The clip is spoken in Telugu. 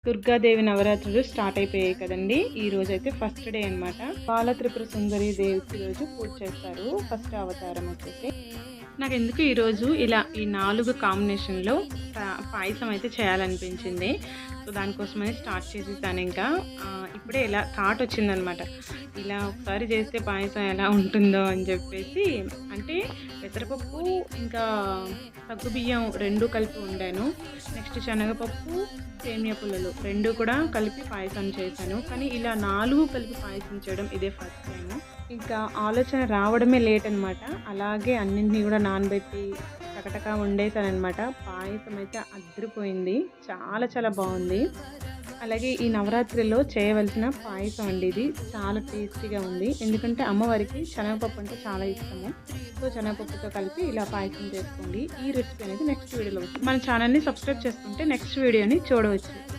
దుర్గాదేవి నవరాత్రులు స్టార్ట్ అయిపోయాయి కదండి. ఈ రోజైతే ఫస్ట్ డే అనమాట. బాల త్రిపుర సుందరి దేవికి ఈరోజు పూజ చేస్తారు. ఫస్ట్ అవతారం వచ్చేసి నాకెందుకు ఈరోజు ఇలా ఈ 4 కాంబినేషన్‌లో పాయసం అయితే చేయాలనిపించింది. సో, దానికోసమని స్టార్ట్ చేసేసాను ఇంకా. ఇప్పుడే ఇలా థాట్ వచ్చిందనమాట. ఇలా ఒకసారి చేస్తే పాయసం ఎలా ఉంటుందో అని చెప్పేసి. అంటే పెసరపప్పు ఇంకా సగ్గుబియ్యం 2 కలిపి వండాను. నెక్స్ట్ శనగపప్పు, సేమియా పుల్లలు 2 కూడా కలిపి పాయసం చేశాను. కానీ ఇలా 4 కలిపి పాయసం చేయడం ఇదే ఫస్ట్ టైము. ఇంకా ఆలోచన రావడమే లేట్ అనమాట. అలాగే అన్నింటినీ కూడా నానబెట్టి టకటకా వండేసాననమాట. పాయసం అయితే అదిరిపోయింది. చాలా చాలా బాగుంది. అలాగే ఈ నవరాత్రిలో చేయవలసిన పాయసం అండి ఇది. చాలా టేస్టీగా ఉంది. ఎందుకంటే అమ్మవారికి శనగపప్పు అంటే చాలా ఇష్టము. సో, శనగపప్పుతో కలిపి ఇలా పాయసం చేసుకోండి. ఈ రెసిపీ అనేది నెక్స్ట్ వీడియోలో వస్తుంది. మన ఛానల్ని సబ్స్క్రైబ్ చేసుకుంటే నెక్స్ట్ వీడియోని చూడవచ్చు.